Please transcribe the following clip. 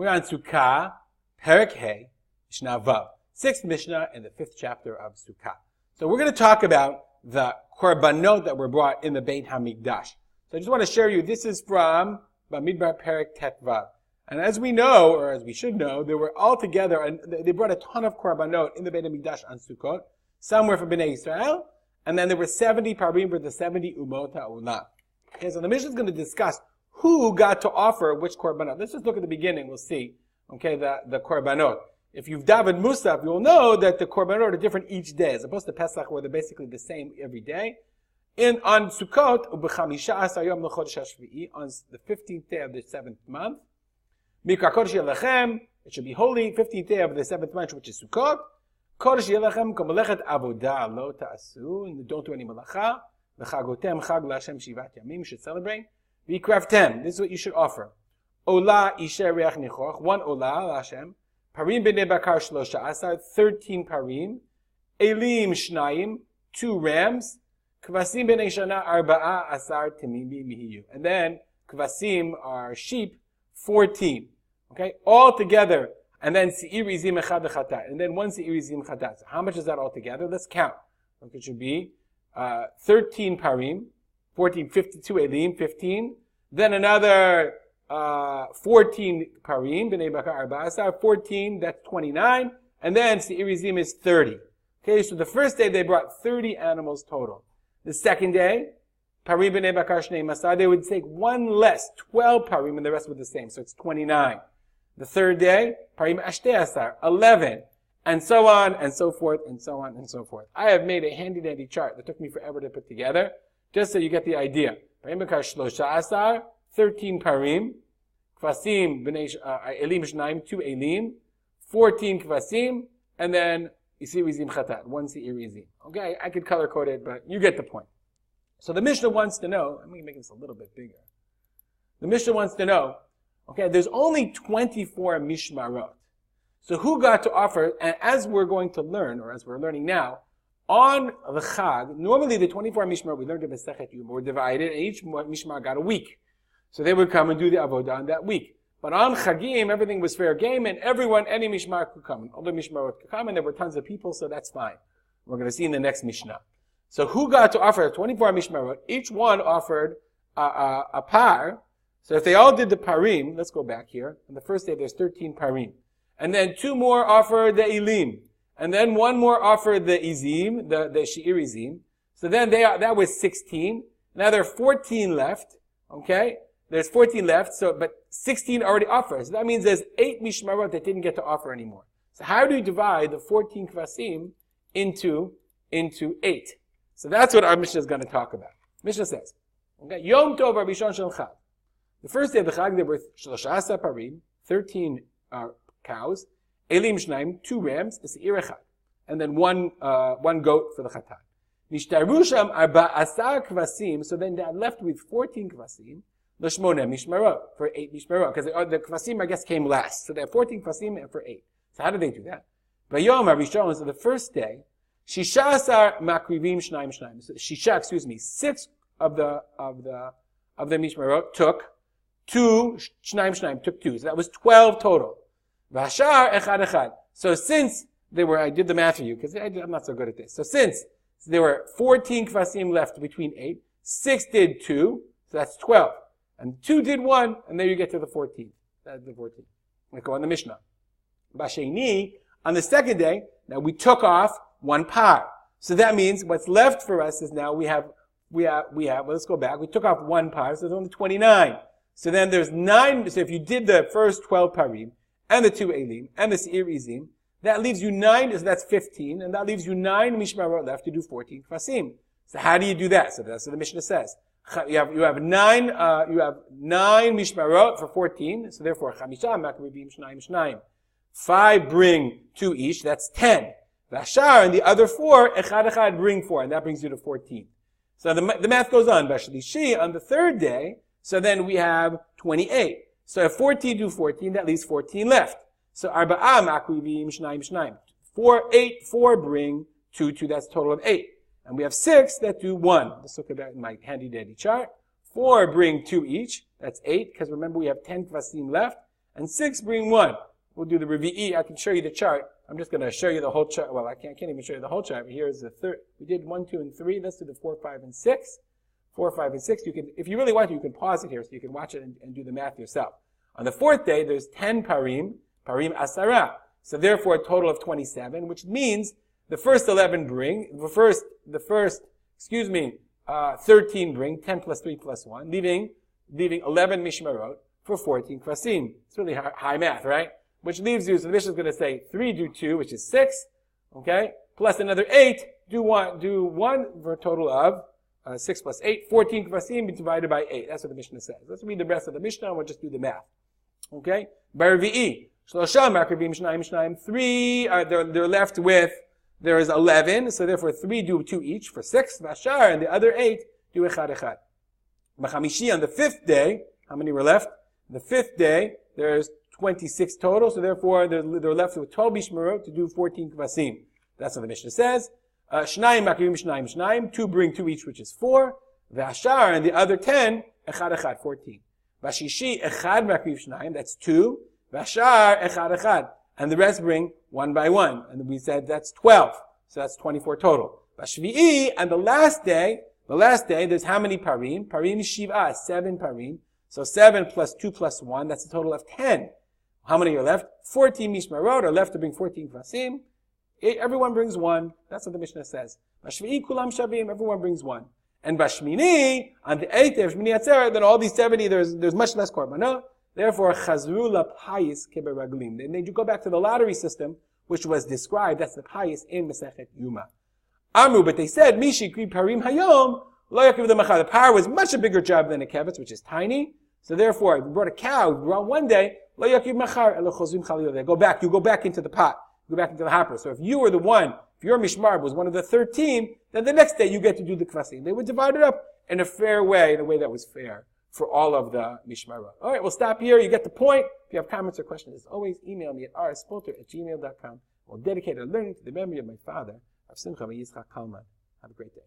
We're on Sukkah, Perek Hey, Mishnah Vav. 6th Mishnah in the 5th chapter of Sukkah. So we're going to talk about the korbanot that were brought in the Beit HaMikdash. So I just want to share you, this is from Bamidbar Perek Tet Vav. And as we know, or as we should know, they were all together, and they brought a ton of korbanot in the Beit HaMikdash on Sukkot. Some were from Bnei Israel, and then there were 70 parim for the 70 umot ha'olam. Okay, so the Mishnah is going to discuss who got to offer which korbanot. Let's just look at the beginning, we'll see. Okay, the korbanot. If you've davened Musaf, you'll know that the korbanot are different each day, as opposed to Pesach, where they're basically the same every day. On Sukkot, on the 15th day of the 7th month, it should be holy, 15th day of the 7th month, which is Sukkot. Kodesh Yelachem Komelechet Avodah Lo Ta'asu, and don't do any malacha. V'chagotem Chag L'Hashem Shivat Yamim, you should celebrate. V'kraftem, this is what you should offer. Ola Isher Reach Nichoch, 1 Ola L'Hashem. Parim B'nei Bakar Shlosha Asar, 13 parim. Elim Shnayim, 2 rams. Kvasim B'nei Shana Arba'a Asar Temimi Mihiyu. And then Kvasim are sheep, 14. Okay, all together. And then Se'ir Izim Echad Chatat. And then 1 Se'ir Izim Chatat. So how much is that all together? Let's count. Okay, it should be 13 parim, 14, 52 elim, 15. Then another 14 parim, B'nei Bakar Arba'asar, 14, that's 29. And then Se'ir Izim is 30. Okay, so the first day they brought 30 animals total. The second day, parim B'nei Bakar Shnei Masar, they would take 1 less, 12 parim, and the rest were the same. So it's 29. The third day, parim ashtei asar, 11, and so on and so forth and so on and so forth. I have made a handy-dandy chart that took me forever to put together, just so you get the idea. Parim bakar shlosha asar, 13 parim, kvasim elim shnaim, 2 elim, 14 kvasim, and then isir izim chatat, 1 se'ir izim. Okay, I could color code it, but you get the point. So the Mishnah wants to know, I'm going to make this a little bit bigger. The Mishnah wants to know, okay, there's only 24 Mishmarot. So who got to offer, and as we're going to learn, or as we're learning now, on the Chag, normally the 24 Mishmarot, we learned in Masechet Yuma, were divided, and each Mishmar got a week. So they would come and do the Avodah on that week. But on Chagim, everything was fair game, and everyone, any Mishmar could come. All the Mishmarot could come, and there were tons of people, so that's fine. We're going to see in the next Mishnah. So who got to offer 24 Mishmarot? Each one offered a par. So if they all did the parim, let's go back here. On the first day, there's 13 parim. And then 2 more offered the elim. And then 1 more offered the izim, the she'ir izim. So then that was 16. Now there are 14 left. Okay? There's 14 left, but 16 already offered. So that means there's 8 mishmarot that didn't get to offer anymore. So how do you divide the 14 kvasim into 8? So that's what our Mishnah is going to talk about. Mishnah says, okay, Yom Tov Rishon Shel Chag. The first day of the Chag, there were 13 parim, 13 cows, elim shnaim, 2 rams, a se'ir echad, and then one goat for the chatat. Nishtaru sham 14 kvasim, so then they are left with 14 kvasim, l'shmona mishmarot, for 8 mishmarot, because the kvasim, I guess, came last. So they have 14 kvasim and for 8. So how did they do that? Vayom harishon, so the first day, shisha asar makrivim shnaim shnaim. So 6 of the mishmarot took 2, shnaim, took 2. So that was 12 total. Vashar echad echad. So since I did the math for you, because I'm not so good at this. So since there were 14 kvasim left between 8, 6 did 2, so that's 12. And 2 did 1, and there you get to the 14. That's the 14. Let's go on the Mishnah. Basheni, on the second day, now we took off 1 par. So that means what's left for us is now we have, let's go back. We took off 1 par, so there's only 29. So then there's 9, so if you did the first 12 parim, and the 2 elim, and the se'ir izim, that leaves you 9, so that's 15, and that leaves you 9 mishmarot left to do 14 kvasim. So how do you do that? So that's what the Mishnah says. You have 9 mishmarot for 14, so therefore, chamisha makrivim shnaim. 5 bring 2 each, that's 10. Vashar, and the other 4, echad bring 4, and that brings you to 14. So the math goes on. Bashlishi, on the third day, so then we have 28. So if 14 do 14, that leaves 14 left. So arba'a makrivim shnaim. 4 bring 2, that's a total of 8. And we have 6 that do 1. Let's look at that in my handy dandy chart. 4 bring 2 each, that's 8, because remember we have 10 kvasim left. and 6 bring 1. We'll do the Revi'i. I can show you the chart. I'm just going to show you the whole chart. Well, I can't even show you the whole chart, but here's the third. We did 1, 2, and 3. Let's do the 4, 5, and 6. 4, 5, and 6. You can, if you really want to, you can pause it here so you can watch it and do the math yourself. On the 4th day, there's 10 parim asara. So therefore, a total of 27, which means the first 11 bring, 13 bring, 10 plus 3 plus 1, leaving 11 mishmarot for 14 kvasim. It's really high math, right? Which leaves you, so the Mishnah is going to say 3 do 2, which is 6, okay? Plus another 8, do 1 for a total of 6 plus 8, 14 kvasim divided by 8. That's what the Mishnah says. Let's read the rest of the Mishnah and we'll just do the math. Okay? Barvi'i. Shlosha makrivim shnayim 3, they're left with, there is 11, so therefore 3 do 2 each for 6, vashar, and the other 8 do echad echad. Machamishi, on the 5th day, how many were left? The 5th day, there's 26 total, so therefore they're left with 12 mishmarot to do 14 kvasim. That's what the Mishnah says. Shnayim makrivim shnayim, 2 bring 2 each, which is 4. Vashar, and the other 10, echad echad, 14. Vashishi, echad makriv shnayim, that's 2. Vashar, echad echad. And the rest bring 1 by 1. And we said that's 12. So that's 24 total. Vashvi'i, and the last day, there's how many parim? Parim shiva, 7 parim. So 7 plus 2 plus 1, that's a total of 10. How many are left? 14 mishmarot are left to bring 14 kvasim. Everyone brings 1. That's what the Mishnah says. Vashvi'i kulam shavim, everyone brings 1. And Bashmini, on the 8th day of Shmini Atzeret, then all these 70, there's much less korbanot. Therefore, chazru lapayis keberaglim. Then they go back to the lottery system, which was described, that's the payis in Masechet Yuma. Amru, but they said, Mishi kri parim hayom, lo yakiv the machar. The par was much a bigger job than a kevetz, which is tiny. So therefore, if you brought a cow, brought one day, lo yakiv machar, elo chozrim chalil. They go back, you go back into the pot, go back into the hopper. So if you were the one, if your mishmar was one of the 13, then the next day you get to do the kvasim. They would divide it up in a fair way, in a way that was fair for all of the mishmarot. All right, we'll stop here. You get the point. If you have comments or questions, as always, email me at rspolter@gmail.com. We'll dedicate our learning to the memory of my father, Rav Simcha ben Yitzchak Kalman. Have a great day.